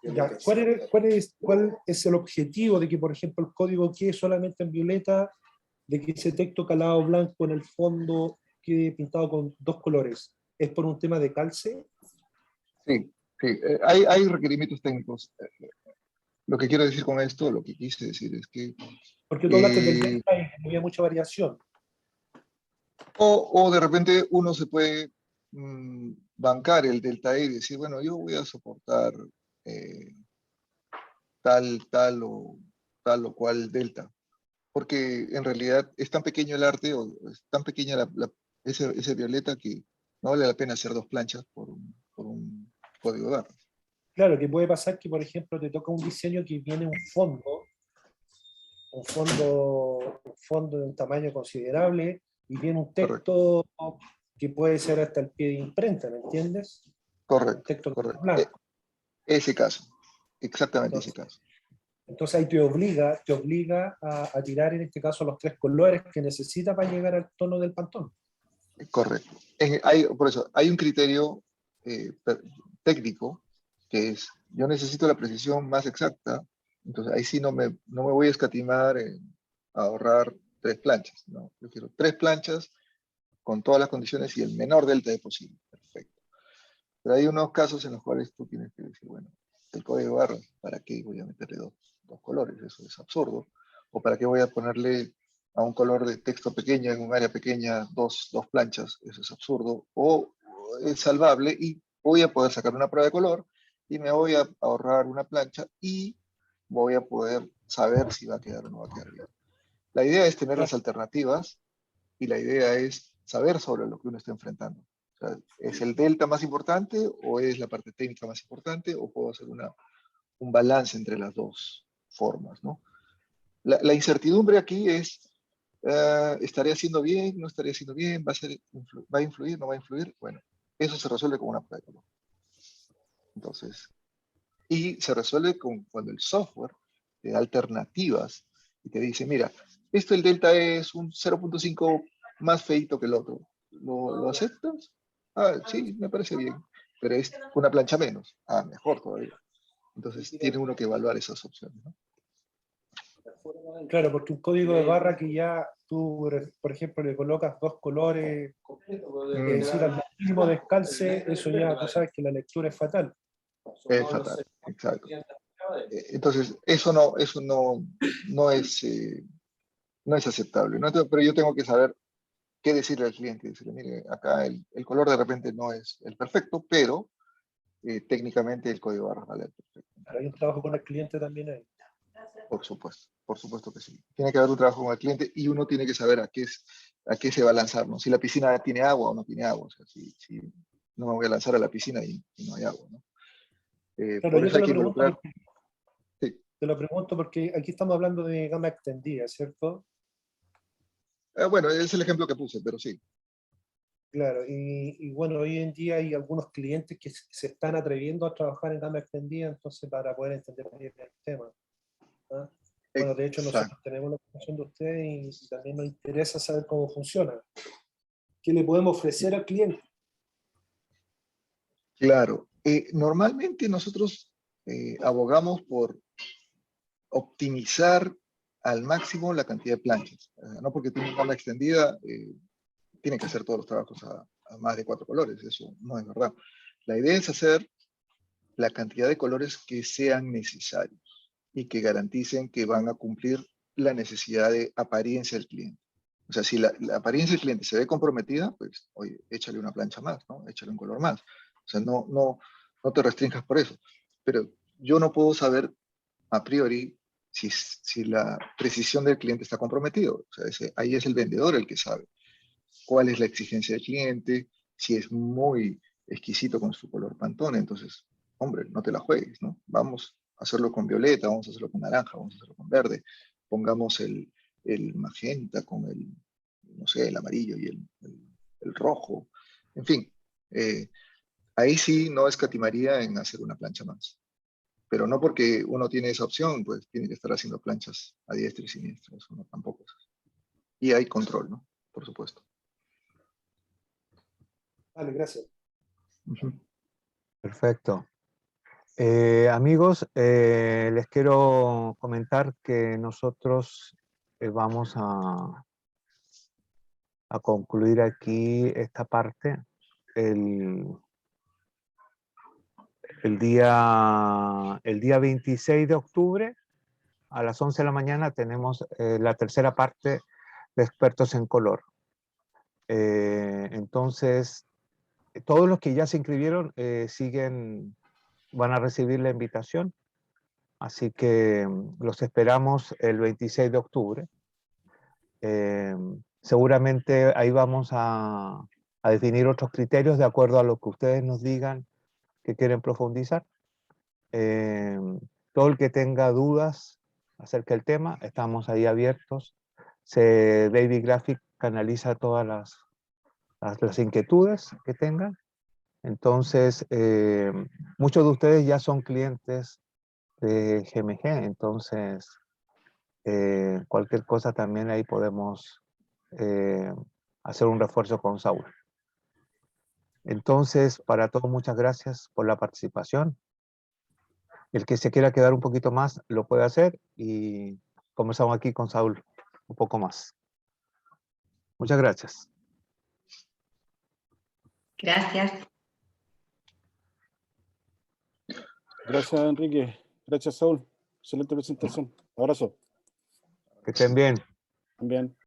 Ya, ¿cuál es el objetivo de que, por ejemplo, el código quede solamente en violeta, de que ese texto calado blanco en el fondo quede pintado con dos colores? ¿Es por un tema de calce? Sí, sí. Hay requerimientos técnicos. Lo que quiero decir con esto, lo que quise decir es que Porque tú hablaste del eh, delta y no había mucha variación. o de repente uno se puede bancar el delta E y decir, bueno, yo voy a soportar eh, tal o cual delta, porque en realidad es tan pequeño el arte, o es tan pequeña ese violeta que no vale la pena hacer dos planchas por un código de barras. Claro, que puede pasar que, por ejemplo, te toca un diseño que viene un fondo de un tamaño considerable y viene un Correcto, texto que puede ser hasta el pie de imprenta, ¿me entiendes? Un correcto, texto correcto. blanco. Ese caso, exactamente ese Entonces, caso. entonces ahí te obliga a tirar en este caso los tres colores que necesita para llegar al tono del pantón. Correcto. Por eso, hay un criterio técnico que es, yo necesito la precisión más exacta, entonces ahí sí no me voy a escatimar en ahorrar tres planchas, ¿no? Yo quiero tres planchas con todas las condiciones y el menor delta de posible. Perfecto. Pero hay unos casos en los cuales tú tienes que decir, bueno, el código de barras, ¿para qué voy a meterle dos colores? Eso es absurdo. ¿O para qué voy a ponerle a un color de texto pequeño en un área pequeña dos planchas? Eso es absurdo. O es salvable y voy a poder sacar una prueba de color y me voy a ahorrar una plancha y voy a poder saber si va a quedar o no va a quedar bien. La idea es tener las alternativas y la idea es saber sobre lo que uno está enfrentando. O sea, ¿es el delta más importante o es la parte técnica más importante o puedo hacer un balance entre las dos formas, ¿no? La incertidumbre aquí es, ¿estaré haciendo bien? ¿No estaré haciendo bien? ¿Va a influir? ¿No va a influir? Bueno, eso se resuelve con una prueba de color. Entonces, y se resuelve cuando el software te da alternativas y te dice, mira, esto el delta es un 0.5 más feito que el otro. ¿Lo aceptas? Ah, sí, me parece bien. Pero es una plancha menos. Ah, mejor todavía. Entonces tiene uno que evaluar esas opciones, ¿no? Claro, porque un código de barra que ya tú, por ejemplo, le colocas dos colores, es decir, al mínimo descalce, eso ya tú sabes que la lectura es fatal. Es fatal, exacto. Entonces, no no es aceptable, ¿no? Entonces, pero yo tengo que saber qué decirle al cliente. Decirle, mire, acá el color de repente no es el perfecto, pero técnicamente el código barras vale el perfecto. Hay un trabajo con el cliente también ahí. Por supuesto que sí. Tiene que haber un trabajo con el cliente y uno tiene que saber a qué se va a lanzar, ¿no? Si la piscina tiene agua o no tiene agua. O sea, si no me voy a lanzar a la piscina y no hay agua, ¿no? Claro, Por yo eso hay que involucrar. Sí. te lo pregunto porque aquí estamos hablando de gama extendida, ¿cierto? Bueno, es el ejemplo que puse, pero sí. Claro, y bueno, hoy en día hay algunos clientes que se están atreviendo a trabajar en gama extendida, entonces para poder entender bien el tema. ¿Ah? Bueno, de hecho nosotros Exacto. tenemos la información de ustedes y también nos interesa saber cómo funciona. ¿Qué le podemos ofrecer al cliente? Claro. Normalmente nosotros abogamos por optimizar al máximo la cantidad de planchas. No porque tiene una gama extendida, tiene que hacer todos los trabajos a más de 4 colores. Eso no es verdad. La idea es hacer la cantidad de colores que sean necesarios y que garanticen que van a cumplir la necesidad de apariencia del cliente. O sea, si la apariencia del cliente se ve comprometida, pues, oye, échale una plancha más, ¿no? Échale un color más. O sea, no te restringas por eso. Pero yo no puedo saber a priori si la precisión del cliente está comprometido. O sea, ahí es el vendedor el que sabe cuál es la exigencia del cliente, si es muy exquisito con su color Pantone, entonces, hombre, no te la juegues, ¿no? Vamos a hacerlo con violeta, vamos a hacerlo con naranja, vamos a hacerlo con verde, pongamos el magenta con el, no sé, el amarillo y el rojo, en fin, ahí sí no escatimaría en hacer una plancha más. Pero no porque uno tiene esa opción, pues tiene que estar haciendo planchas a diestra y siniestra, eso no, tampoco es así. Y hay control, ¿no? Por supuesto. Vale, gracias. Ujú. Perfecto. Amigos, les quiero comentar que nosotros vamos a concluir aquí esta parte. El día 26 de octubre a las 11 de la mañana tenemos la tercera parte de expertos en color. Entonces, todos los que ya se inscribieron van a recibir la invitación. Así que los esperamos el 26 de octubre. Seguramente ahí vamos a definir otros criterios de acuerdo a lo que ustedes nos digan que quieren profundizar. Todo el que tenga dudas acerca del tema, estamos ahí abiertos. Baby Graphic canaliza todas las inquietudes que tengan. Entonces, muchos de ustedes ya son clientes de GMG, entonces cualquier cosa también ahí podemos hacer un refuerzo con Saúl. Entonces, para todos, muchas gracias por la participación. El que se quiera quedar un poquito más lo puede hacer y comenzamos aquí con Saúl un poco más. Muchas gracias. Gracias. Gracias, Enrique. Gracias, Saúl. Excelente presentación. Abrazo. Que estén bien. También.